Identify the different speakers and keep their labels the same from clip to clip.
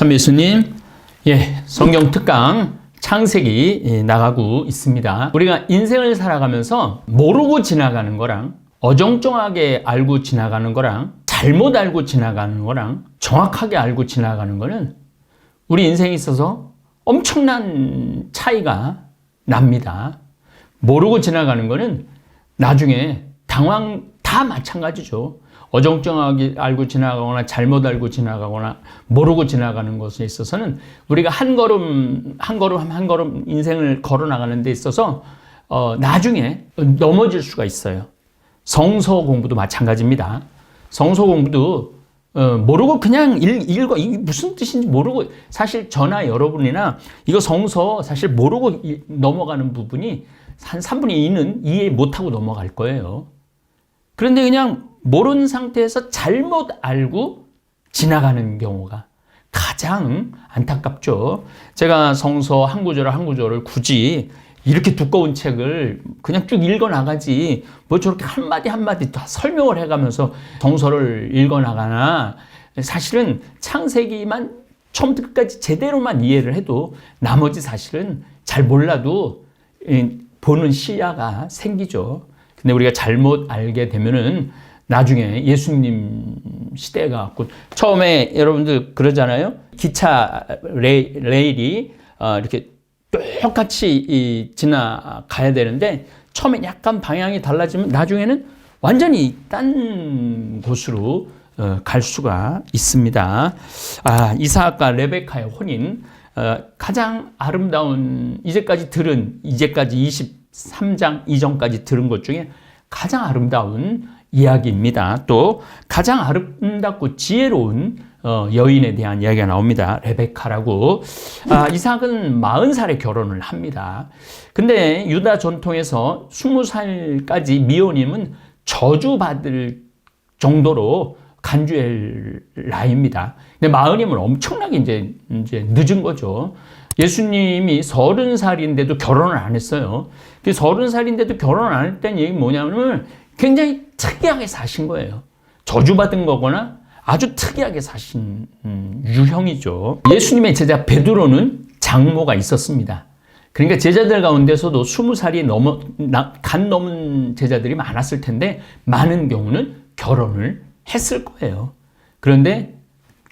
Speaker 1: 참 예수님, 성경 특강 창세기 나가고 있습니다. 우리가 인생을 살아가면서 모르고 지나가는 거랑 어정쩡하게 알고 지나가는 거랑 잘못 알고 지나가는 거랑 정확하게 알고 지나가는 거는 우리 인생에 있어서 엄청난 차이가 납니다. 모르고 지나가는 거는 나중에 다 마찬가지죠. 어정쩡하게 알고 지나가거나 잘못 알고 지나가거나 모르고 지나가는 것에 있어서는 우리가 한 걸음 인생을 걸어 나가는 데 있어서 나중에 넘어질 수가 있어요. 성서 공부도 마찬가지입니다. 성서 공부도 모르고 그냥 읽어. 이게 무슨 뜻인지 모르고, 사실 저나 여러분이나 이거 성서 사실 모르고 넘어가는 부분이 한 3분의 2는 이해 못하고 넘어갈 거예요. 그런데 그냥 모르는 상태에서 잘못 알고 지나가는 경우가 가장 안타깝죠. 제가 성서 한 구절을 굳이 이렇게 두꺼운 책을 그냥 쭉 읽어나가지 뭐 저렇게 한마디 다 설명을 해가면서 성서를 읽어나가나, 사실은 창세기만 처음부터 끝까지 제대로만 이해를 해도 나머지 사실은 잘 몰라도 보는 시야가 생기죠. 근데 우리가 잘못 알게 되면은 나중에 예수님 시대가 왔고, 처음에 여러분들 그러잖아요. 기차 레일이 이렇게 똑같이 지나가야 되는데 처음에 약간 방향이 달라지면 나중에는 완전히 딴 곳으로 갈 수가 있습니다. 이삭과 레베카의 혼인, 가장 아름다운, 이제까지 23장 이전까지 들은 것 중에 가장 아름다운 이야기입니다. 또 가장 아름답고 지혜로운 여인에 대한 이야기가 나옵니다. 레베카라고. 이삭은 40살에 결혼을 합니다. 근데 유다 전통에서 20살까지 미혼임은 저주받을 정도로 간주할 나이입니다. 근데 40이면 엄청나게 이제 늦은 거죠. 예수님이 30살인데도 결혼을 안 했어요. 30살인데도 결혼을 안 했다는 얘기는 뭐냐면 굉장히 특이하게 사신 거예요. 저주받은 거거나 아주 특이하게 사신 유형이죠. 예수님의 제자 베드로는 장모가 있었습니다. 그러니까 제자들 가운데서도 20살이 넘은 제자들이 많았을 텐데 많은 경우는 결혼을 했을 거예요. 그런데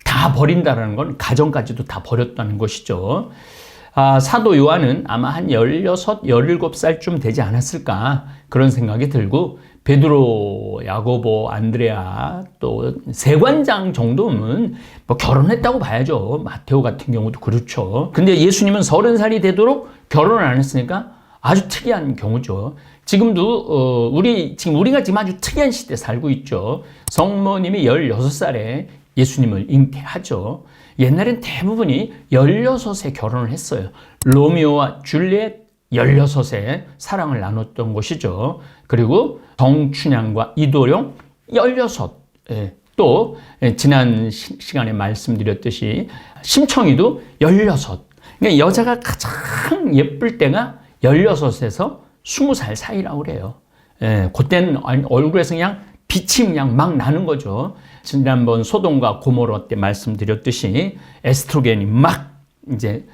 Speaker 1: 다 버린다는 건 가정까지도 다 버렸다는 것이죠. 사도 요한은 아마 한 16, 17살쯤 되지 않았을까 그런 생각이 들고, 베드로, 야고보, 안드레아, 또 세관장 정도면 뭐 결혼했다고 봐야죠. 마테오 같은 경우도 그렇죠. 근데 예수님은 30살이 되도록 결혼을 안 했으니까 아주 특이한 경우죠. 지금도 우리가 지금 아주 특이한 시대에 살고 있죠. 성모님이 16살에 예수님을 잉태하죠. 옛날엔 대부분이 16에 결혼을 했어요. 로미오와 줄리엣 16에 사랑을 나눴던 것이죠. 그리고 정춘향과 이도령 16. 또 지난 시간에 말씀드렸듯이 심청이도 16. 그러니까 여자가 가장 예쁠 때가 16에서 20살 사이라고 그래요. 그때는 얼굴에서 그냥 빛이 그냥 막 나는 거죠. 지난번 소돔과 고모라 때 말씀드렸듯이 에스트로겐이 막 이제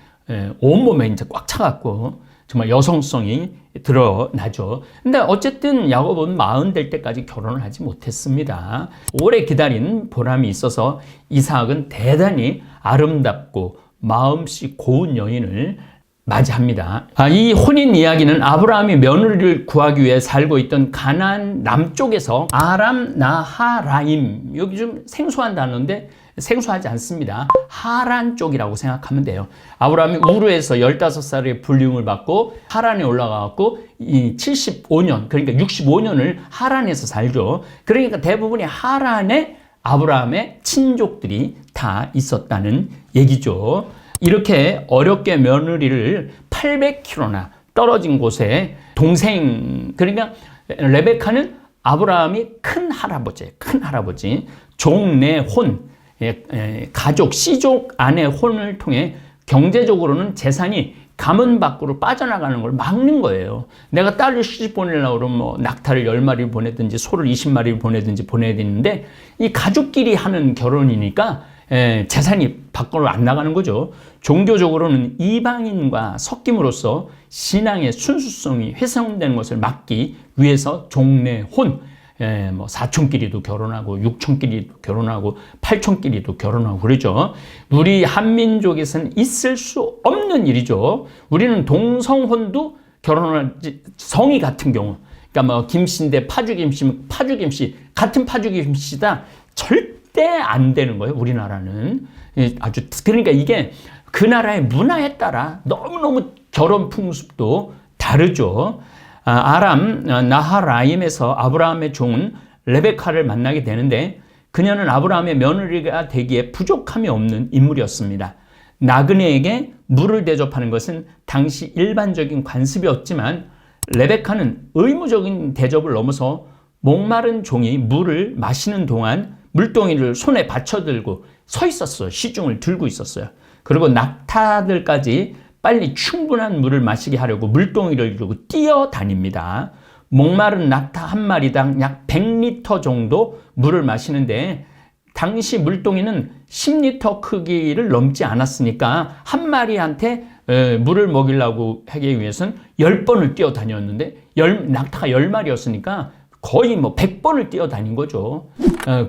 Speaker 1: 온몸에 이제 꽉 차갖고 정말 여성성이 드러나죠. 근데 어쨌든 야곱은 40 될 때까지 결혼을 하지 못했습니다. 오래 기다린 보람이 있어서 이삭은 대단히 아름답고 마음씨 고운 여인을 맞이합니다. 이 혼인 이야기는 아브라함이 며느리를 구하기 위해 살고 있던 가나안 남쪽에서 아람 나하라임, 여기 좀 생소한 단어인데 생소하지 않습니다. 하란 쪽이라고 생각하면 돼요. 아브라함이 우르에서 15살의 불륜을 받고 하란에 올라가고 75년, 그러니까 65년을 하란에서 살죠. 그러니까 대부분이 하란에 아브라함의 친족들이 다 있었다는 얘기죠. 이렇게 어렵게 며느리를 800km나 떨어진 곳에 동생, 그러니까 레베카는 아브라함이 큰 할아버지, 종내혼, 가족, 씨족 안의 혼을 통해 경제적으로는 재산이 가문 밖으로 빠져나가는 걸 막는 거예요. 내가 딸을 시집 보내려고 그러면 뭐 낙타를 10마리를 보내든지 소를 20마리를 보내든지 보내야 되는데, 이 가족끼리 하는 결혼이니까 재산이 밖으로 안 나가는 거죠. 종교적으로는 이방인과 섞임으로써 신앙의 순수성이 훼손되는 것을 막기 위해서 종례혼, 뭐 사촌끼리도 결혼하고 육촌끼리도 결혼하고 팔촌끼리도 결혼하고 그러죠. 우리 한민족에서는 있을 수 없는 일이죠. 우리는 동성혼도 결혼할 성이 같은 경우, 그러니까 뭐 김씨인데 파주김씨면 파주김씨 같은 파주김씨다 절대 안 되는 거예요. 우리나라는 아주 그러니까 이게 그 나라의 문화에 따라 너무너무 결혼 풍습도 다르죠. 아람 나하라임에서 아브라함의 종은 레베카를 만나게 되는데 그녀는 아브라함의 며느리가 되기에 부족함이 없는 인물이었습니다. 나그네에게 물을 대접하는 것은 당시 일반적인 관습이었지만 레베카는 의무적인 대접을 넘어서 목마른 종이 물을 마시는 동안 물동이를 손에 받쳐들고 서 있었어요. 시중을 들고 있었어요. 그리고 낙타들까지 빨리 충분한 물을 마시게 하려고 물동이를 들고 뛰어다닙니다. 목마른 낙타 한 마리당 약 100리터 정도 물을 마시는데 당시 물동이는 10리터 크기를 넘지 않았으니까 한 마리한테 물을 먹이려고 하기 위해서는 10번을 뛰어다녔는데 낙타가 10마리였으니까 거의 뭐 100번을 뛰어다닌 거죠.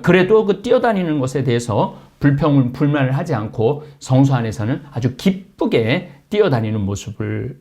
Speaker 1: 그래도 그 뛰어다니는 것에 대해서 불만을 하지 않고 성소 안에서는 아주 기쁘게 뛰어다니는 모습을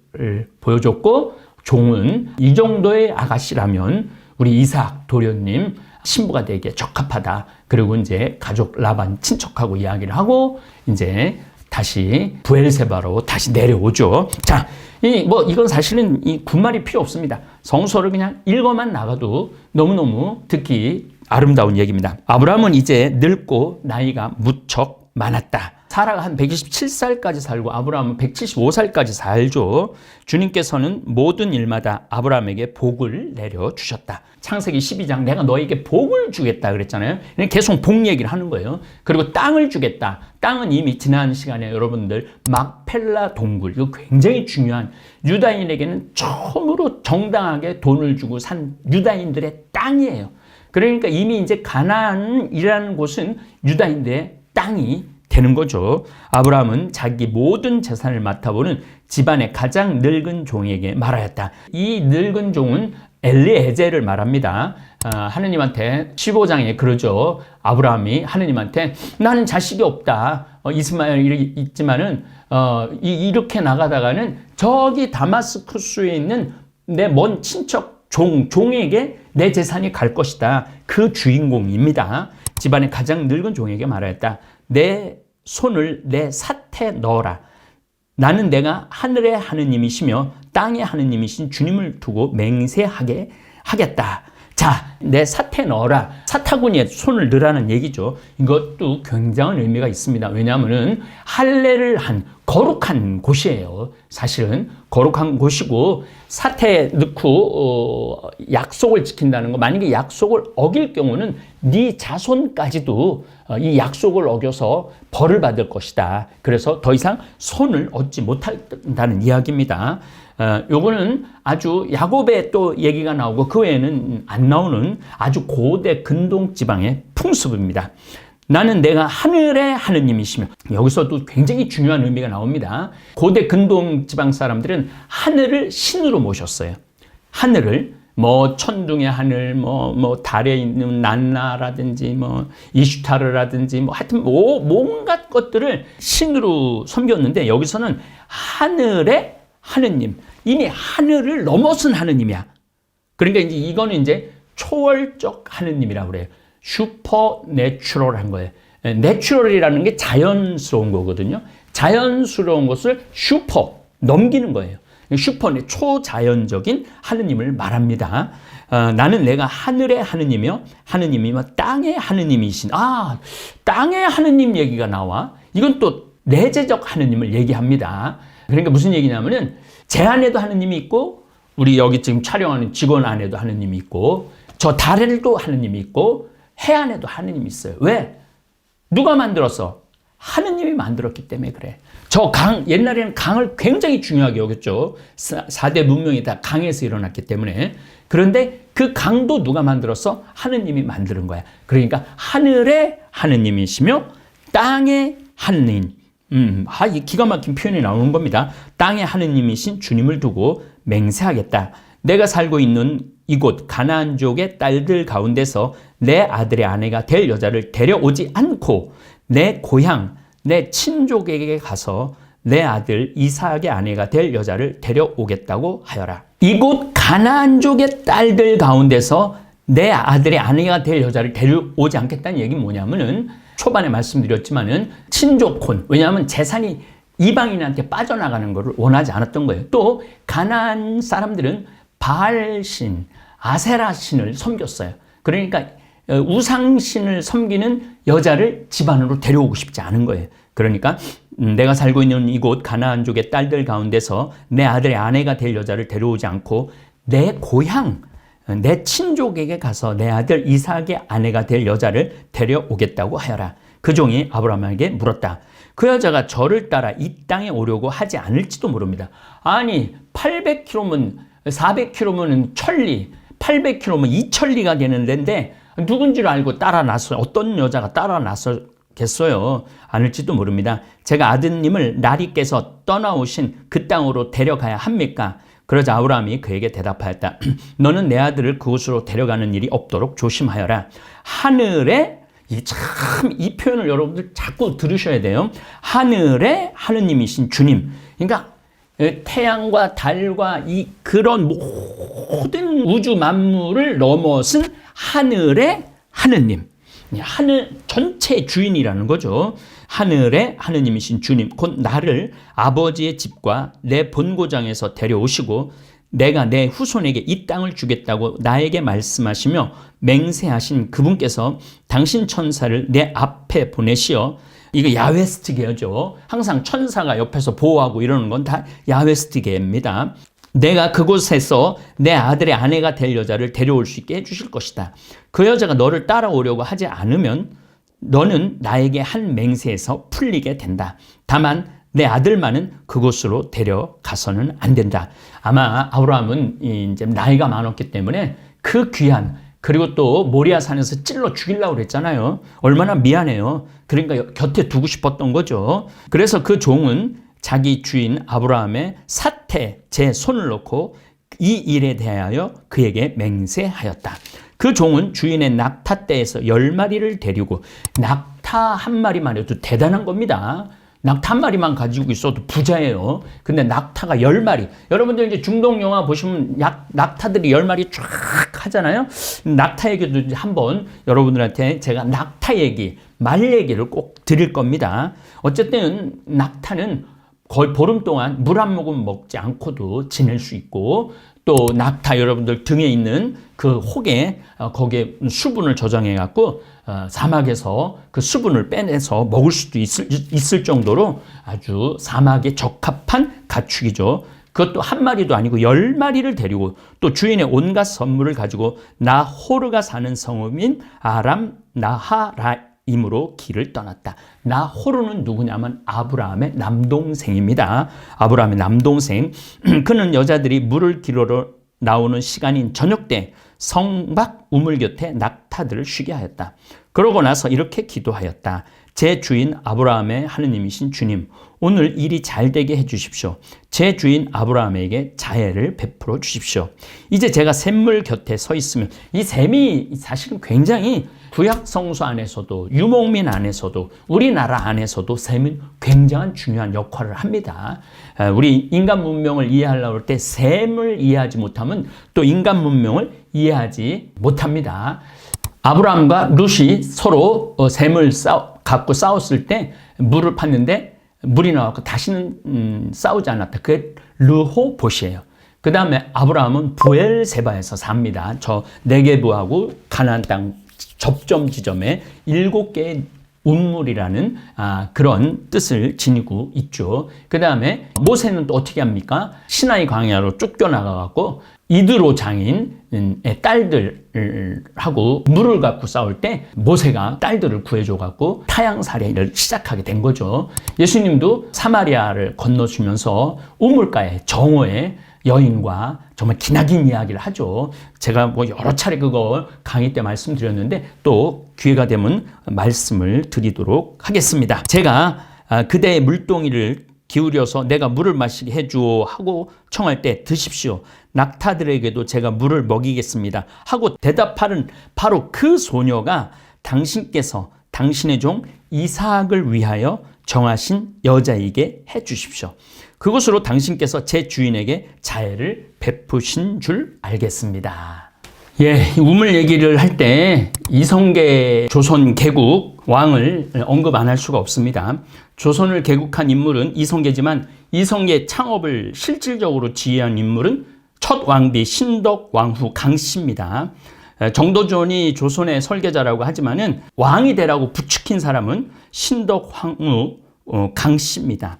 Speaker 1: 보여줬고 종은 이 정도의 아가씨라면 우리 이삭 도련님 신부가 되기에 적합하다. 그리고 이제 가족 라반 친척하고 이야기를 하고 이제 다시 부엘세바로 다시 내려오죠. 자, 이건 사실은 이 군말이 필요 없습니다. 성서를 그냥 읽어만 나가도 너무너무 듣기 아름다운 얘기입니다. 아브라함은 이제 늙고 나이가 무척 많았다. 사라가 한 127살까지 살고 아브라함은 175살까지 살죠. 주님께서는 모든 일마다 아브라함에게 복을 내려주셨다. 창세기 12장 내가 너에게 복을 주겠다 그랬잖아요. 계속 복 얘기를 하는 거예요. 그리고 땅을 주겠다. 땅은 이미 지난 시간에 여러분들 막펠라 동굴, 이거 굉장히 중요한 유다인에게는 처음으로 정당하게 돈을 주고 산 유다인들의 땅이에요. 그러니까 이미 이제 가나안이라는 곳은 유다인들의 땅이 되는 거죠. 아브라함은 자기 모든 재산을 맡아보는 집안의 가장 늙은 종에게 말하였다. 이 늙은 종은 엘리에젤을 말합니다. 하느님한테 15장에 그러죠. 아브라함이 하느님한테 나는 자식이 없다. 이스마엘이 있지만은 이렇게 나가다가는 저기 다마스쿠스에 있는 내 먼 친척 종에게 내 재산이 갈 것이다. 그 주인공입니다. 집안의 가장 늙은 종에게 말하였다. 내 손을 내 삿에 넣어라. 나는 내가 하늘의 하느님이시며 땅의 하느님이신 주님을 두고 맹세하게 하겠다. 자, 내 삿에 넣어라. 사타구니에 손을 넣으라는 얘기죠. 이것도 굉장한 의미가 있습니다. 왜냐하면 할례를 한 거룩한 곳이에요. 사실은 거룩한 곳이고 삿에 넣고 약속을 지킨다는 거. 만약에 약속을 어길 경우는 네 자손까지도 이 약속을 어겨서 벌을 받을 것이다. 그래서 더 이상 손을 얻지 못한다는 이야기입니다. 요거는 아주 야곱의 또 얘기가 나오고 그 외에는 안 나오는 아주 고대 근동 지방의 풍습입니다. 나는 내가 하늘의 하느님이시며, 여기서도 굉장히 중요한 의미가 나옵니다. 고대 근동 지방 사람들은 하늘을 신으로 모셨어요. 하늘을 뭐 천둥의 하늘, 뭐 달에 있는 난나라든지 뭐 이슈타르라든지 뭐 하여튼 온갖 것들을 신으로 섬겼는데 여기서는 하늘의 하느님, 이미 하늘을 넘어선 하느님이야. 그러니까 이제 이거는 이제 초월적 하느님이라고 그래요. 슈퍼내추럴한 거예요. 내추럴이라는 게 자연스러운 거거든요. 자연스러운 것을 슈퍼 넘기는 거예요. 슈퍼네 초자연적인 하느님을 말합니다. 나는 내가 하늘의 하느님이며 하느님이며 땅의 하느님이신. 땅의 하느님 얘기가 나와. 이건 또 내재적 하느님을 얘기합니다. 그러니까 무슨 얘기냐면은 제 안에도 하느님이 있고 우리 여기 지금 촬영하는 직원 안에도 하느님이 있고 저 달에도 하느님이 있고 해 안에도 하느님이 있어요. 왜? 누가 만들었어? 하느님이 만들었기 때문에 그래. 저 강, 옛날에는 강을 굉장히 중요하게 여겼죠. 4대 문명이 다 강에서 일어났기 때문에. 그런데 그 강도 누가 만들었어? 하느님이 만드는 거야. 그러니까 하늘의 하느님이시며 땅의 하느님, 이 기가 막힌 표현이 나오는 겁니다. 땅의 하느님이신 주님을 두고 맹세하겠다. 내가 살고 있는 이곳 가나안족의 딸들 가운데서 내 아들의 아내가 될 여자를 데려오지 않고 내 고향, 내 친족에게 가서 내 아들 이삭의 아내가 될 여자를 데려오겠다고 하여라. 이곳 가나안족의 딸들 가운데서 내 아들의 아내가 될 여자를 데려오지 않겠다는 얘기는 뭐냐면은 초반에 말씀드렸지만은 친족혼, 왜냐하면 재산이 이방인한테 빠져나가는 것을 원하지 않았던 거예요. 또 가나안 사람들은 바알신, 아세라신을 섬겼어요. 그러니까 우상신을 섬기는 여자를 집안으로 데려오고 싶지 않은 거예요. 그러니까 내가 살고 있는 이곳 가나안족의 딸들 가운데서 내 아들의 아내가 될 여자를 데려오지 않고 내 고향, 내 친족에게 가서 내 아들 이삭의 아내가 될 여자를 데려오겠다고 하여라. 그 종이 아브라함에게 물었다. 그 여자가 저를 따라 이 땅에 오려고 하지 않을지도 모릅니다. 아니 800km면 400km면 천리, 800km면 2천리가 되는 데인데 누군지를 알고 따라 나서 어떤 여자가 따라 나서겠어요? 않을지도 모릅니다. 제가 아드님을 나리께서 떠나오신 그 땅으로 데려가야 합니까? 그러자 아브라함이 그에게 대답하였다. 너는 내 아들을 그곳으로 데려가는 일이 없도록 조심하여라. 하늘에 이 표현을 여러분들 자꾸 들으셔야 돼요. 하늘의 하느님이신 주님. 그러니까 태양과 달과 그런 모든 우주 만물을 넘어선 하늘의 하느님. 하늘 전체의 주인이라는 거죠. 하늘의 하느님이신 주님, 곧 나를 아버지의 집과 내 본고장에서 데려오시고 내가 내 후손에게 이 땅을 주겠다고 나에게 말씀하시며 맹세하신 그분께서 당신 천사를 내 앞에 보내시어, 이거 야훼스트계죠. 항상 천사가 옆에서 보호하고 이러는 건 다 야훼스트계입니다. 내가 그곳에서 내 아들의 아내가 될 여자를 데려올 수 있게 해주실 것이다. 그 여자가 너를 따라오려고 하지 않으면 너는 나에게 한 맹세에서 풀리게 된다. 다만 내 아들만은 그곳으로 데려가서는 안 된다. 아마 아브라함은 이제 나이가 많았기 때문에 그 귀한, 그리고 또 모리아산에서 찔러 죽이려고 그랬잖아요. 얼마나 미안해요. 그러니까 곁에 두고 싶었던 거죠. 그래서 그 종은 자기 주인 아브라함의 사태 제 손을 놓고 이 일에 대하여 그에게 맹세하였다. 그 종은 주인의 낙타떼에서 10마리를 데리고, 낙타 한 마리만 해도 대단한 겁니다. 낙타 한 마리만 가지고 있어도 부자예요. 근데 낙타가 10마리. 여러분들 이제 중동 영화 보시면 낙타들이 10마리 쫙 하잖아요. 낙타 얘기도 한번 여러분들한테 제가 낙타 얘기, 말 얘기를 꼭 드릴 겁니다. 어쨌든 낙타는 거의 보름 동안 물 한 모금 먹지 않고도 지낼 수 있고, 또 낙타 여러분들 등에 있는 그 혹에 거기에 수분을 저장해 갖고 사막에서 그 수분을 빼내서 먹을 수도 있을 정도로 아주 사막에 적합한 가축이죠. 그것도 한 마리도 아니고 10마리를 데리고 또 주인의 온갖 선물을 가지고 나호르가 사는 성읍인 아람 나하라임으로 길을 떠났다. 나호르는 누구냐면 아브라함의 남동생입니다. 아브라함의 남동생. 그는 여자들이 물을 길러 나오는 시간인 저녁 때 성밖 우물 곁에 낙타들을 쉬게 하였다. 그러고 나서 이렇게 기도하였다. 제 주인 아브라함의 하느님이신 주님, 오늘 일이 잘 되게 해 주십시오. 제 주인 아브라함에게 자애를 베풀어 주십시오. 이제 제가 샘물 곁에 서 있으면, 이 샘이 사실은 굉장히 구약 성서 안에서도 유목민 안에서도 우리나라 안에서도 샘은 굉장한 중요한 역할을 합니다. 우리 인간 문명을 이해하려고 할 때 샘을 이해하지 못하면 또 인간 문명을 이해하지 못합니다. 아브라함과 룻이 서로 샘을 갖고 싸웠을 때 물을 팠는데 물이 나왔고 다시는 싸우지 않았다. 그게 르호봇이에요. 그 다음에 아브라함은 부엘세바에서 삽니다. 저 네게브하고 가나안 땅 접점 지점에 7개의 운물이라는 그런 뜻을 지니고 있죠. 그 다음에 모세는 또 어떻게 합니까? 시나이 광야로 쫓겨나가갖고 이드로 장인의 딸들하고 물을 갖고 싸울 때 모세가 딸들을 구해줘갖고 타향살이를 시작하게 된 거죠. 예수님도 사마리아를 건너시면서 우물가에 정오에 여인과 정말 기나긴 이야기를 하죠. 제가 뭐 여러 차례 그거 강의 때 말씀드렸는데 또 기회가 되면 말씀을 드리도록 하겠습니다. 제가 그대의 물동이를 기울여서 내가 물을 마시게 해주오 하고 청할 때 드십시오. 낙타들에게도 제가 물을 먹이겠습니다 하고 대답하는 바로 그 소녀가 당신께서 당신의 종 이삭을 위하여 정하신 여자에게 해 주십시오. 그것으로 당신께서 제 주인에게 자애를 베푸신 줄 알겠습니다. 예, 우물 얘기를 할 때 이성계 조선 개국 왕을 언급 안 할 수가 없습니다. 조선을 개국한 인물은 이성계지만 이성계 창업을 실질적으로 지휘한 인물은 첫 왕비 신덕 왕후 강씨입니다. 정도전이 조선의 설계자라고 하지만은 왕이 되라고 부추긴 사람은 신덕 왕후 강씨입니다.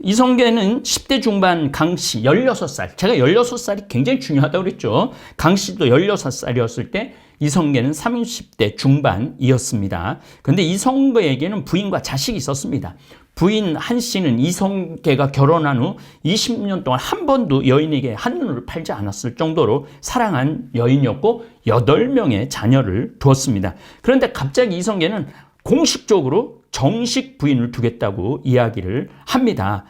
Speaker 1: 이성계는 10대 중반 강씨 16살. 제가 16살이 굉장히 중요하다고 그랬죠. 강씨도 16살이었을 때 이성계는 30대 중반이었습니다. 그런데 이성계에게는 부인과 자식이 있었습니다. 부인 한씨는 이성계가 결혼한 후 20년 동안 한 번도 여인에게 한눈을 팔지 않았을 정도로 사랑한 여인이었고 8명의 자녀를 두었습니다. 그런데 갑자기 이성계는 공식적으로 정식 부인을 두겠다고 이야기를 합니다.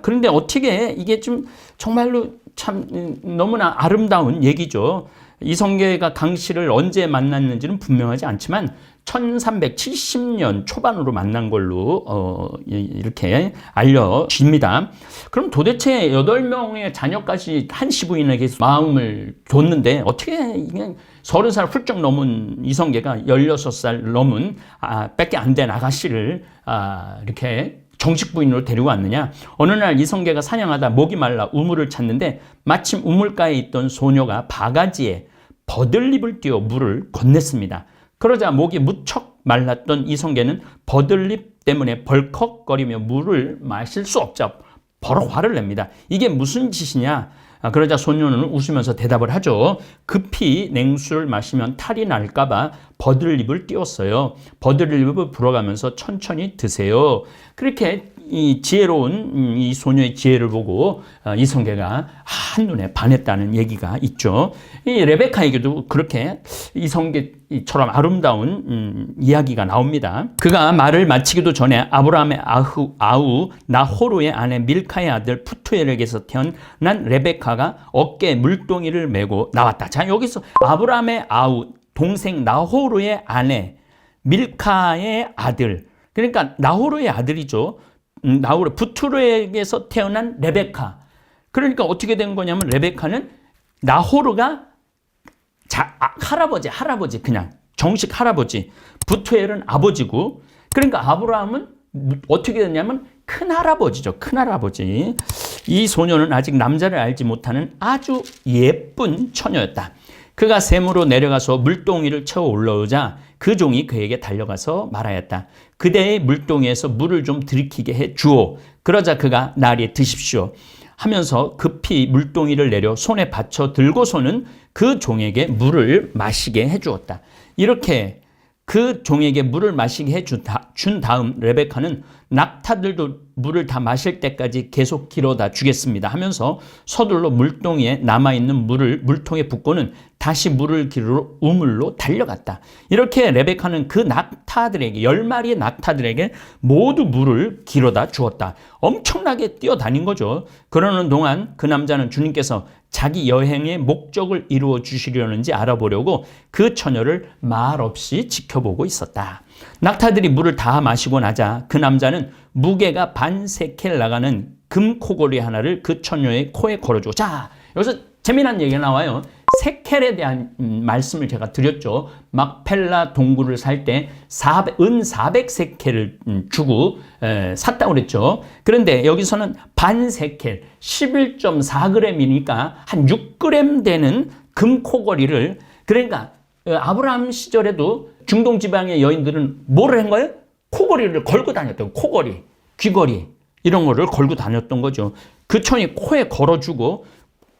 Speaker 1: 그런데 어떻게 이게 좀 정말로 참 너무나 아름다운 얘기죠. 이성계가 강씨를 언제 만났는지는 분명하지 않지만 1370년 초반으로 만난 걸로 이렇게 알려집니다. 그럼 도대체 8명의 자녀까지 한씨 부인에게 마음을 뒀는데 어떻게 30살 훌쩍 넘은 이성계가 16살 넘은 밖에 안 된 아가씨를 이렇게 정식 부인으로 데리고 왔느냐. 어느 날 이성계가 사냥하다 목이 말라 우물을 찾는데 마침 우물가에 있던 소녀가 바가지에 버들잎을 띄워 물을 건넸습니다. 그러자 목이 무척 말랐던 이성계는 버들잎 때문에 벌컥거리며 물을 마실 수 없자 바로 화를 냅니다. 이게 무슨 짓이냐? 그러자 소녀는 웃으면서 대답을 하죠. 급히 냉수를 마시면 탈이 날까봐 버들잎을 띄웠어요. 버들잎을 불어가면서 천천히 드세요. 그렇게 이 지혜로운 이 소녀의 지혜를 보고 이성계가 한눈에 반했다는 얘기가 있죠. 이 레베카에게도 그렇게 이성계처럼 아름다운 이야기가 나옵니다. 그가 말을 마치기도 전에 아브라함의 아우 나호루의 아내 밀카의 아들 푸투엘에게서 태어난 레베카가 어깨에 물동이를 메고 나왔다. 자, 여기서 아브라함의 아우 동생 나호루의 아내 밀카의 아들, 그러니까 나호루의 아들이죠. 나호루 부투르에게서 태어난 레베카. 그러니까 어떻게 된 거냐면 레베카는 나호루가 할아버지 그냥 정식 할아버지, 부투엘은 아버지고, 그러니까 아브라함은 어떻게 됐냐면 큰 할아버지죠. 큰 할아버지. 이 소녀는 아직 남자를 알지 못하는 아주 예쁜 처녀였다. 그가 샘으로 내려가서 물동이를 채워 올라오자 그 종이 그에게 달려가서 말하였다. 그대의 물동이에서 물을 좀 들이키게 해 주오. 그러자 그가 나리 드십시오 하면서 급히 물동이를 내려 손에 받쳐 들고서는 그 종에게 물을 마시게 해 주었다. 이렇게 그 종에게 물을 마시게 준 다음 레베카는 낙타들도 물을 다 마실 때까지 계속 길어다 주겠습니다 하면서 서둘러 물동이에 남아있는 물을 물통에 붓고는 다시 물을 기르러 우물로 달려갔다. 이렇게 레베카는 그 낙타들에게 10마리의 낙타들에게 모두 물을 길어다 주었다. 엄청나게 뛰어다닌 거죠. 그러는 동안 그 남자는 주님께서 자기 여행의 목적을 이루어 주시려는지 알아보려고 그 처녀를 말없이 지켜보고 있었다. 낙타들이 물을 다 마시고 나자 그 남자는 무게가 반세켈 나가는 금코골이 하나를 그 처녀의 코에 걸어주고, 자, 여기서 재미난 얘기가 나와요. 세켈에 대한 말씀을 제가 드렸죠. 막펠라 동굴을 살 때 은 400세켈을 주고 샀다고 그랬죠. 그런데 여기서는 반세켈 11.4g이니까 한 6g 되는 금코골이를, 그러니까 아브라함 시절에도 중동 지방의 여인들은 뭐를 한 거예요? 코골이를 걸고 다녔던, 코골이, 귀걸이 이런 거를 걸고 다녔던 거죠. 그 처녀이 코에 걸어주고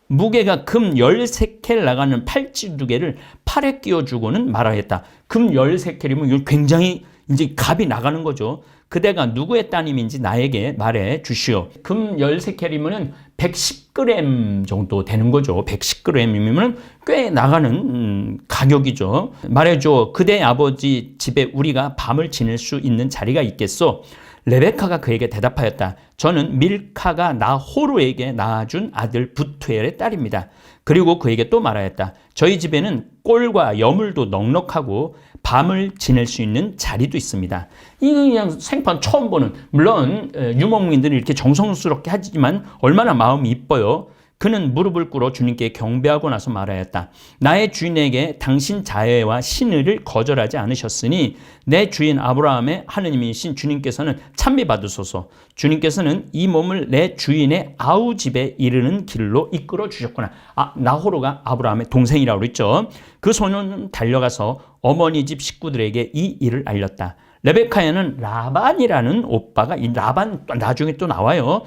Speaker 1: 무게가 금 13켈 나가는 팔찌 2개를 팔에 끼워주고는 말아야겠다. 금 13켈이면 굉장히 이제 값이 나가는 거죠. 그대가 누구의 따님인지 나에게 말해 주시오. 금 13캐리면은 110g 정도 되는 거죠. 110g이면 꽤 나가는 가격이죠. 말해줘. 그대 아버지 집에 우리가 밤을 지낼 수 있는 자리가 있겠소? 레베카가 그에게 대답하였다. 저는 밀카가 나호루에게 낳아준 아들 부투엘의 딸입니다. 그리고 그에게 또 말하였다. 저희 집에는 꼴과 여물도 넉넉하고 밤을 지낼 수 있는 자리도 있습니다. 이거 그냥 생판 처음 보는, 물론 유목민들은 이렇게 정성스럽게 하지만 얼마나 마음이 이뻐요. 그는 무릎을 꿇어 주님께 경배하고 나서 말하였다. 나의 주인에게 당신 자애와 신의를 거절하지 않으셨으니 내 주인 아브라함의 하느님이신 주님께서는 찬미 받으소서. 주님께서는 이 몸을 내 주인의 아우 집에 이르는 길로 이끌어 주셨구나. 나호루가 아브라함의 동생이라고 그랬죠. 그 소년은 달려가서 어머니 집 식구들에게 이 일을 알렸다. 레베카에는 라반이라는 오빠가, 이 라반 나중에 또 나와요.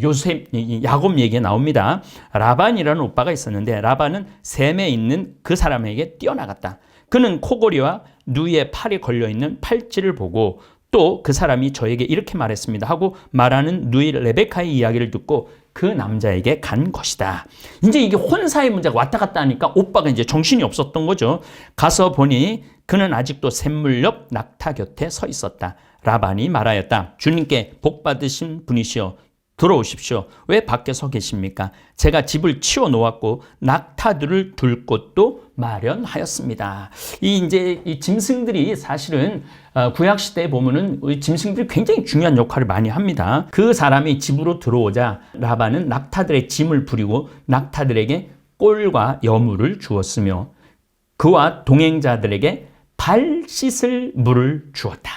Speaker 1: 요셉, 야곱 얘기에 나옵니다. 라반이라는 오빠가 있었는데 라반은 셈에 있는 그 사람에게 뛰어나갔다. 그는 코골이와 누이의 팔이 걸려있는 팔찌를 보고 또 그 사람이 저에게 이렇게 말했습니다 하고 말하는 누이 레베카의 이야기를 듣고 그 남자에게 간 것이다. 이제 이게 혼사의 문제가 왔다 갔다 하니까 오빠가 이제 정신이 없었던 거죠. 가서 보니 그는 아직도 샘물 옆 낙타 곁에 서 있었다. 라반이 말하였다. 주님께 복 받으신 분이시여 들어오십시오. 왜 밖에 서 계십니까? 제가 집을 치워 놓았고 낙타들을 둘 곳도 마련하였습니다. 이 짐승들이 사실은 구약 시대에 보면은 짐승들이 굉장히 중요한 역할을 많이 합니다. 그 사람이 집으로 들어오자 라반은 낙타들의 짐을 부리고 낙타들에게 꼴과 여물을 주었으며 그와 동행자들에게 발 씻을 물을 주었다.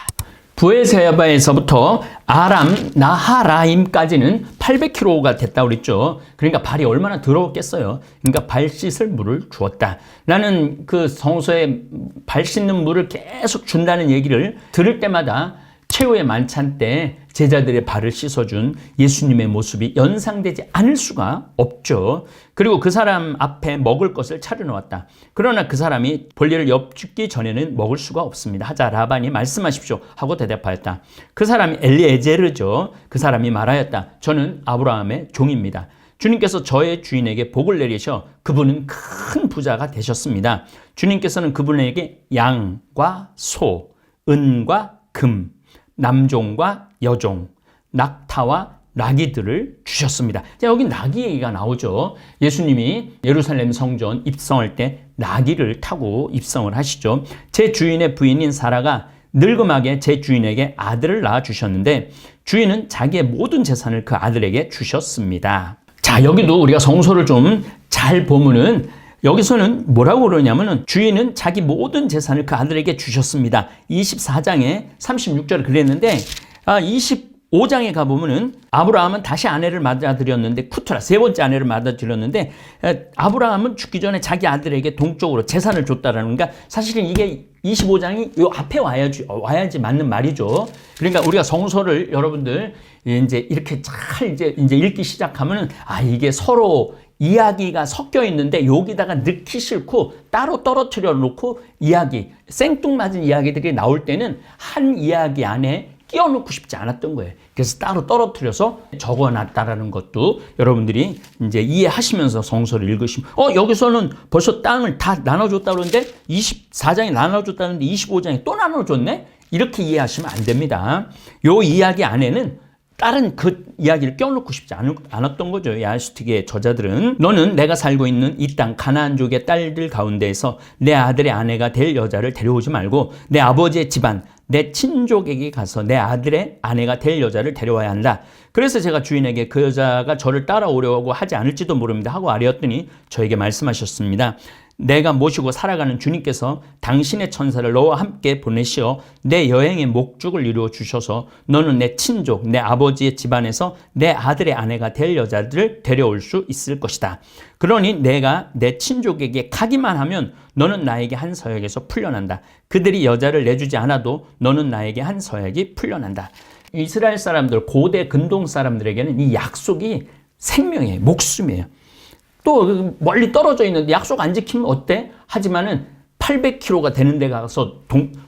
Speaker 1: 부에세바에서부터 아람 나하라임까지는 800km가 됐다고 그랬죠. 그러니까 발이 얼마나 더러웠겠어요. 그러니까 발 씻을 물을 주었다. 나는 그 성소에 발 씻는 물을 계속 준다는 얘기를 들을 때마다 최후의 만찬 때 제자들의 발을 씻어준 예수님의 모습이 연상되지 않을 수가 없죠. 그리고 그 사람 앞에 먹을 것을 차려놓았다. 그러나 그 사람이 볼일을 엿죽기 전에는 먹을 수가 없습니다. 하자 라반이 말씀하십시오 하고 대답하였다. 그 사람이 엘리에제르죠. 그 사람이 말하였다. 저는 아브라함의 종입니다. 주님께서 저의 주인에게 복을 내리셔 그분은 큰 부자가 되셨습니다. 주님께서는 그분에게 양과 소, 은과 금, 남종과 여종, 낙타와 나귀들을 주셨습니다. 자, 여기 나귀 얘기가 나오죠. 예수님이 예루살렘 성전 입성할 때 나귀를 타고 입성을 하시죠. 제 주인의 부인인 사라가 늙음하게 제 주인에게 아들을 낳아 주셨는데 주인은 자기의 모든 재산을 그 아들에게 주셨습니다. 자, 여기도 우리가 성서를 좀 잘 보면은 여기서는 뭐라고 그러냐면은 주인은 자기 모든 재산을 그 아들에게 주셨습니다. 24장에 36절을 그랬는데 25장에 가보면은 아브라함은 다시 아내를 맞아들였는데 쿠트라 세 번째 아내를 맞아들였는데 아브라함은 죽기 전에 자기 아들에게 동쪽으로 재산을 줬다라는 거니까 사실은 이게 25장이 요 앞에 와야지 맞는 말이죠. 그러니까 우리가 성서를 여러분들 이제 이렇게 잘 이제 읽기 시작하면은 이게 서로 이야기가 섞여 있는데 여기다가 넣기 싫고 따로 떨어뜨려 놓고 생뚱맞은 이야기들이 나올 때는 한 이야기 안에 끼워 넣고 싶지 않았던 거예요. 그래서 따로 떨어뜨려서 적어 놨다라는 것도 여러분들이 이제 이해하시면서 성서를 읽으시면 여기서는 벌써 땅을 다 나눠줬다 그러는데 24장에 나눠줬다는데 25장에 또 나눠줬네? 이렇게 이해하시면 안 됩니다. 요 이야기 안에는 다른 그 이야기를 껴놓고 싶지 않았던 거죠. 야스틱의 저자들은 너는 내가 살고 있는 이 땅 가나안족의 딸들 가운데에서 내 아들의 아내가 될 여자를 데려오지 말고 내 아버지의 집안 내 친족에게 가서 내 아들의 아내가 될 여자를 데려와야 한다. 그래서 제가 주인에게 그 여자가 저를 따라오려고 하지 않을지도 모릅니다 하고 아뢰었더니 저에게 말씀하셨습니다. 내가 모시고 살아가는 주님께서 당신의 천사를 너와 함께 보내시어 내 여행의 목적을 이루어 주셔서 너는 내 친족, 내 아버지의 집안에서 내 아들의 아내가 될 여자들을 데려올 수 있을 것이다. 그러니 내가 내 친족에게 가기만 하면 너는 나에게 한 서약에서 풀려난다. 그들이 여자를 내주지 않아도 너는 나에게 한 서약이 풀려난다. 이스라엘 사람들, 고대 근동 사람들에게는 이 약속이 생명이에요. 목숨이에요. 또 멀리 떨어져 있는데 약속 안 지키면 어때? 하지만은 800km가 되는 데 가서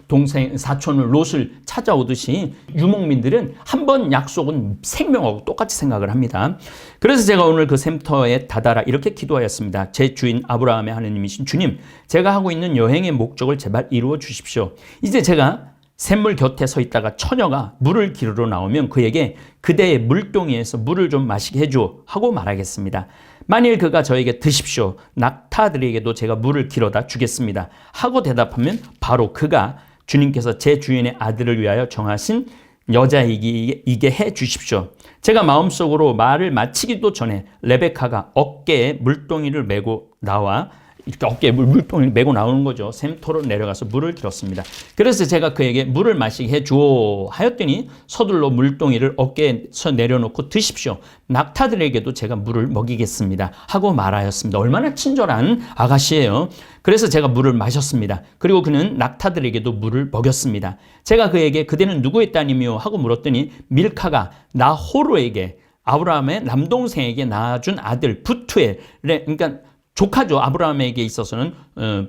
Speaker 1: 동생 사촌을 롯을 찾아오듯이 유목민들은 한 번 약속은 생명하고 똑같이 생각을 합니다. 그래서 제가 오늘 그 샘터에 다다라 이렇게 기도하였습니다. 제 주인 아브라함의 하느님이신 주님, 제가 하고 있는 여행의 목적을 제발 이루어 주십시오. 이제 제가 샘물 곁에 서 있다가 처녀가 물을 기르러 나오면 그에게 그대의 물동이에서 물을 좀 마시게 해줘 하고 말하겠습니다. 만일 그가 저에게 드십시오, 낙타들에게도 제가 물을 길어다 주겠습니다 하고 대답하면 바로 그가 주님께서 제 주인의 아들을 위하여 정하신 여자이게 해 주십시오. 제가 마음속으로 말을 마치기도 전에 레베카가 어깨에 물동이를 메고 나와 이렇게 어깨에 물동이를 메고 나오는 거죠. 샘터로 내려가서 물을 길었습니다. 그래서 제가 그에게 물을 마시게 해줘 하였더니 서둘러 물동이를 어깨에서 내려놓고 드십시오. 낙타들에게도 제가 물을 먹이겠습니다 하고 말하였습니다. 얼마나 친절한 아가씨예요. 그래서 제가 물을 마셨습니다. 그리고 그는 낙타들에게도 물을 먹였습니다. 제가 그에게 그대는 누구의 따님이요 하고 물었더니 밀카가 나호로에게 아브라함의 남동생에게 낳아준 아들 부투엘, 그러니까 조카죠. 아브라함에게 있어서는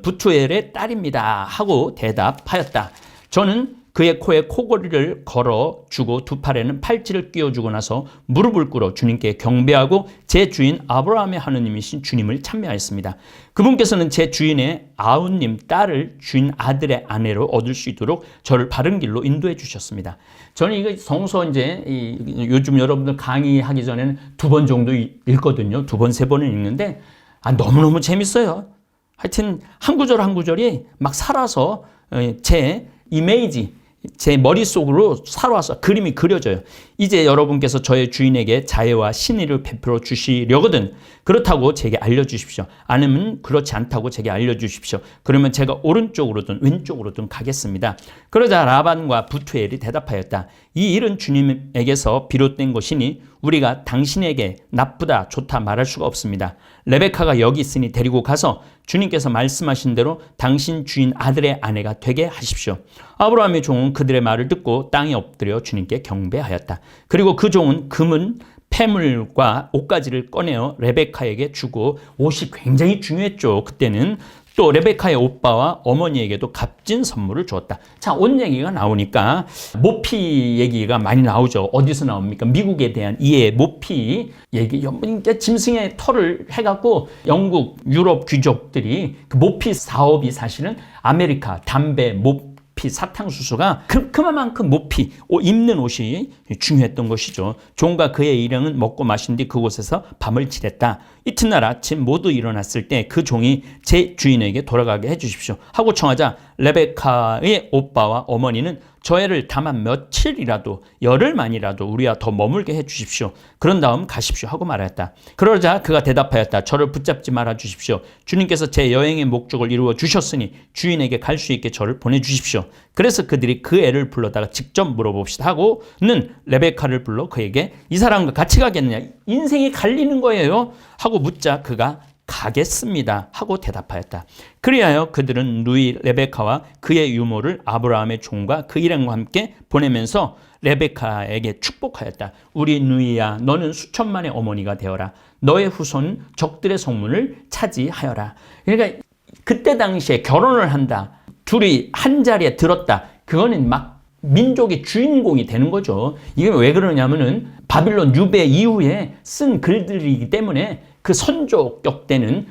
Speaker 1: 부투엘의 딸입니다 하고 대답하였다. 저는 그의 코에 코걸이를 걸어주고 두 팔에는 팔찌를 끼워주고 나서 무릎을 꿇어 주님께 경배하고 제 주인 아브라함의 하느님이신 주님을 참여하였습니다. 그분께서는 제 주인의 아우님 딸을 주인 아들의 아내로 얻을 수 있도록 저를 바른 길로 인도해 주셨습니다. 저는 이거 성서 이제 요즘 여러분들 강의하기 전에는 2번 정도 읽거든요. 2번, 3번은 읽는데 너무너무 재밌어요. 하여튼 한 구절 한 구절이 막 살아서 제 이미지, 제 머릿속으로 살아와서 그림이 그려져요. 이제 여러분께서 저의 주인에게 자애와 신의를 베풀어 주시려거든 그렇다고 제게 알려주십시오. 아니면 그렇지 않다고 제게 알려주십시오. 그러면 제가 오른쪽으로든 왼쪽으로든 가겠습니다. 그러자 라반과 부투엘이 대답하였다. 이 일은 주님에게서 비롯된 것이니 우리가 당신에게 나쁘다 좋다 말할 수가 없습니다. 레베카가 여기 있으니 데리고 가서 주님께서 말씀하신 대로 당신 주인 아들의 아내가 되게 하십시오. 아브라함의 종은 그들의 말을 듣고 땅에 엎드려 주님께 경배하였다. 그리고 그 종은 금은 폐물과 옷가지를 꺼내어 레베카에게 주고, 옷이 굉장히 중요했죠. 그때는 또 레베카의 오빠와 어머니에게도 값진 선물을 주었다. 자, 옷 얘기가 나오니까 모피 얘기가 많이 나오죠. 어디서 나옵니까? 미국에 대한 이해 모피 얘기. 짐승의 털을 해갖고 영국, 유럽 귀족들이 그 모피 사업이 사실은 아메리카 담배, 모피, 사탕수수가 그만큼 모피, 입는 옷이 중요했던 것이죠. 종과 그의 일행은 먹고 마신 뒤 그곳에서 밤을 지냈다. 이튿날 아침 모두 일어났을 때 그 종이 제 주인에게 돌아가게 해주십시오 하고 청하자 레베카의 오빠와 어머니는 저 애를 다만 며칠이라도 열흘만이라도 우리와 더 머물게 해주십시오. 그런 다음 가십시오 하고 말하였다. 그러자 그가 대답하였다. 저를 붙잡지 말아 주십시오. 주님께서 제 여행의 목적을 이루어 주셨으니 주인에게 갈 수 있게 저를 보내주십시오. 그래서 그들이 그 애를 불러다가 직접 물어봅시다 하고는 레베카를 불러 그에게 이 사람과 같이 가겠느냐, 인생이 갈리는 거예요 하고 묻자 그가 가겠습니다 하고 대답하였다. 그리하여 그들은 누이 레베카와 그의 유모를 아브라함의 종과 그 일행과 함께 보내면서 레베카에게 축복하였다. 우리 누이야, 너는 수천만의 어머니가 되어라. 너의 후손은 적들의 성문을 차지하여라. 그러니까 그때 당시에 결혼을 한다, 둘이 한 자리에 들었다, 그거는 막 민족의 주인공이 되는 거죠. 이게 왜 그러냐면은 바빌론 유배 이후에 쓴 글들이기 때문에 그 선조격 때는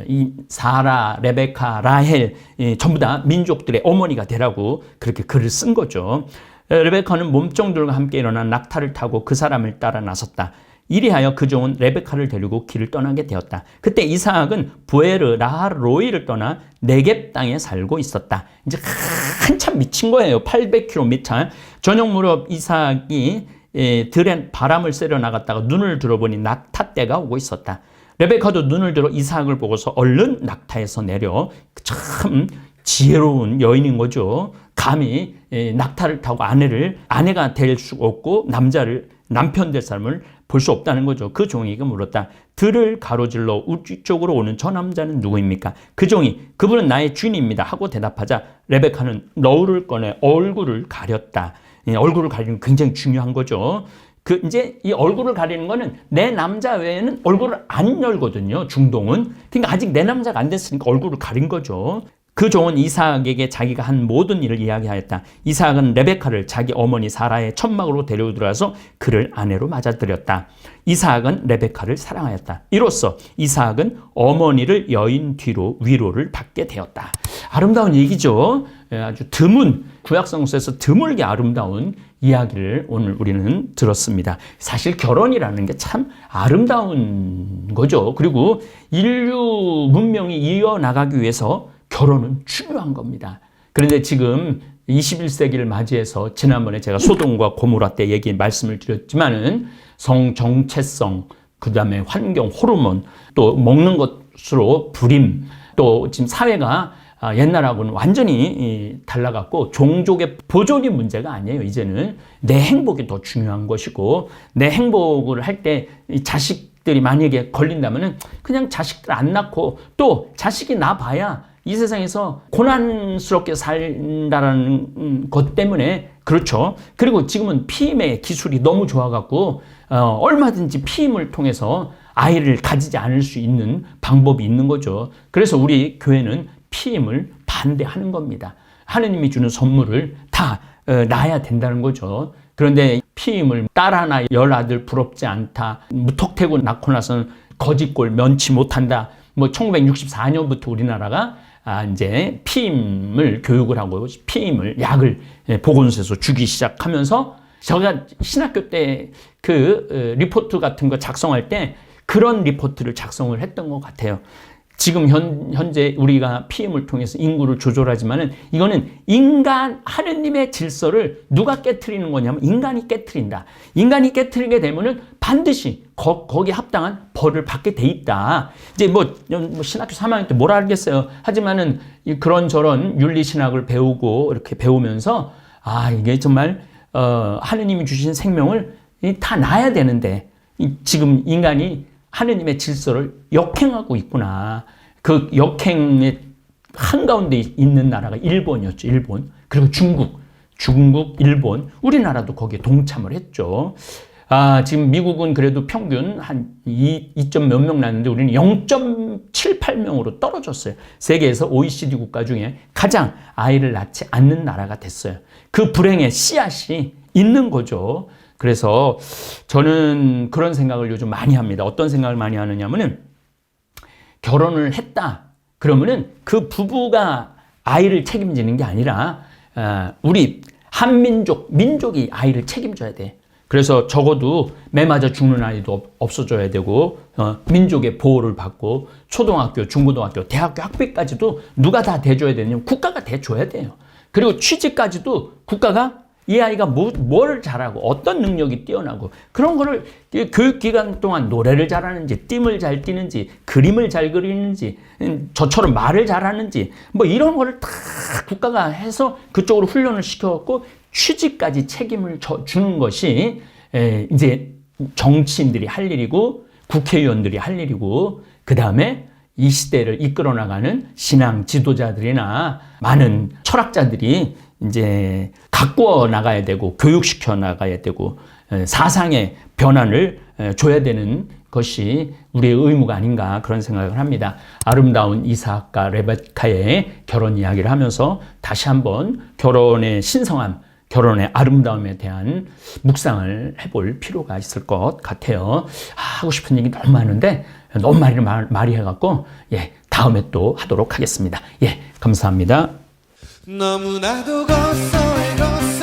Speaker 1: 이 사라, 레베카, 라헬 전부 다 민족들의 어머니가 되라고 그렇게 글을 쓴 거죠. 레베카는 몸종들과 함께 일어나 낙타를 타고 그 사람을 따라 나섰다. 이리하여 그 종은 레베카를 데리고 길을 떠나게 되었다. 그때 이삭은 부에르 라하로이를 떠나 네겝 땅에 살고 있었다. 이제 한참 미친 거예요. 800km. 저녁 무렵 이삭이 들에 바람을 쐬러 나갔다가 눈을 들어보니 낙타떼가 오고 있었다. 레베카도 눈을 들어 이삭을 보고서 얼른 낙타에서 내려, 참 지혜로운 여인인 거죠. 감히 낙타를 타고 아내가 될 수 없고 남편 될 사람을 볼 수 없다는 거죠. 그 종에게 물었다. 들을 가로질러 우리 쪽으로 오는 저 남자는 누구입니까? 그 종이 그분은 나의 주인입니다 하고 대답하자 레베카는 너울을 꺼내 얼굴을 가렸다. 얼굴을 가리는 게 굉장히 중요한 거죠. 이제 이 얼굴을 가리는 거는 내 남자 외에는 얼굴을 안 열거든요. 중동은. 그러니까 아직 내 남자가 안 됐으니까 얼굴을 가린 거죠. 그 종은 이삭에게 자기가 한 모든 일을 이야기하였다. 이삭은 레베카를 자기 어머니 사라의 천막으로 데려들어서 그를 아내로 맞아들였다. 이삭은 레베카를 사랑하였다. 이로써 이삭은 어머니를 여인 뒤로 위로를 받게 되었다. 아름다운 얘기죠. 아주 드문, 구약성서에서 드물게 아름다운 이야기를 오늘 우리는 들었습니다. 사실 결혼이라는 게 참 아름다운 거죠. 그리고 인류 문명이 이어나가기 위해서 결혼은 중요한 겁니다. 그런데 지금 21세기를 맞이해서 지난번에 제가 소돔과 고모라 때 말씀을 드렸지만은 성 정체성, 그 다음에 환경, 호르몬, 또 먹는 것으로 불임, 또 지금 사회가 옛날하고는 완전히 달라갔고 종족의 보존이 문제가 아니에요. 이제는 내 행복이 더 중요한 것이고 내 행복을 할 때 자식들이 만약에 걸린다면은 그냥 자식들 안 낳고 또 자식이 낳아봐야 이 세상에서 고난스럽게 산다라는 것 때문에 그렇죠. 그리고 지금은 피임의 기술이 너무 좋아갖고 얼마든지 피임을 통해서 아이를 가지지 않을 수 있는 방법이 있는 거죠. 그래서 우리 교회는 피임을 반대하는 겁니다. 하느님이 주는 선물을 다 낳아야 된다는 거죠. 그런데 피임을 딸 하나 열 아들 부럽지 않다. 무턱대고 낳고 나서는 거짓골 면치 못한다. 뭐 1964년부터 우리나라가 이제 피임을 교육을 하고 피임을 약을 보건소에서 주기 시작하면서 제가 신학교 때 그 리포트 같은 거 작성할 때 그런 리포트를 작성을 했던 것 같아요. 지금 현재 우리가 피임을 통해서 인구를 조절하지만은 이거는 하느님의 질서를 누가 깨트리는 거냐면 인간이 깨트린다. 인간이 깨트리게 되면은 반드시 거기에 합당한 벌을 받게 돼 있다. 이제 뭐 신학교 3학년 때 뭘 알겠어요. 하지만은 그런저런 윤리신학을 배우고 이렇게 배우면서 이게 정말 하느님이 주신 생명을 다 놔야 되는데 지금 인간이 하느님의 질서를 역행하고 있구나. 그 역행의 한가운데 있는 나라가 일본이었죠. 일본. 그리고 중국, 일본. 우리나라도 거기에 동참을 했죠. 지금 미국은 그래도 평균 한 2점 몇 명 났는데 우리는 0.78명으로 떨어졌어요. 세계에서 OECD 국가 중에 가장 아이를 낳지 않는 나라가 됐어요. 그 불행의 씨앗이 있는 거죠. 그래서 저는 그런 생각을 요즘 많이 합니다. 어떤 생각을 많이 하느냐면은 결혼을 했다. 그러면은 그 부부가 아이를 책임지는 게 아니라 우리 민족이 아이를 책임져야 돼. 그래서 적어도 매 맞아 죽는 아이도 없어져야 되고 민족의 보호를 받고 초등학교, 중고등학교, 대학교 학비까지도 누가 다 대줘야 되냐면 국가가 대줘야 돼요. 그리고 취직까지도 국가가 이 아이가 뭘 잘하고 어떤 능력이 뛰어나고 그런 거를 교육기간 동안 노래를 잘하는지 띠을 잘 띠는지 그림을 잘 그리는지 저처럼 말을 잘하는지 뭐 이런 거를 다 국가가 해서 그쪽으로 훈련을 시켜갖고 취직까지 책임을 주는 것이 이제 정치인들이 할 일이고 국회의원들이 할 일이고 그 다음에 이 시대를 이끌어 나가는 신앙 지도자들이나 많은 철학자들이 이제 가꾸어 나가야 되고 교육시켜 나가야 되고 사상의 변환을 줘야 되는 것이 우리의 의무가 아닌가 그런 생각을 합니다. 아름다운 이삭과 레베카의 결혼 이야기를 하면서 다시 한번 결혼의 신성함, 결혼의 아름다움에 대한 묵상을 해볼 필요가 있을 것 같아요. 하고 싶은 얘기 너무 많은데 너무 많이 해갖고 다음에 또 하도록 하겠습니다. 감사합니다.
Speaker 2: 너무나도 걷어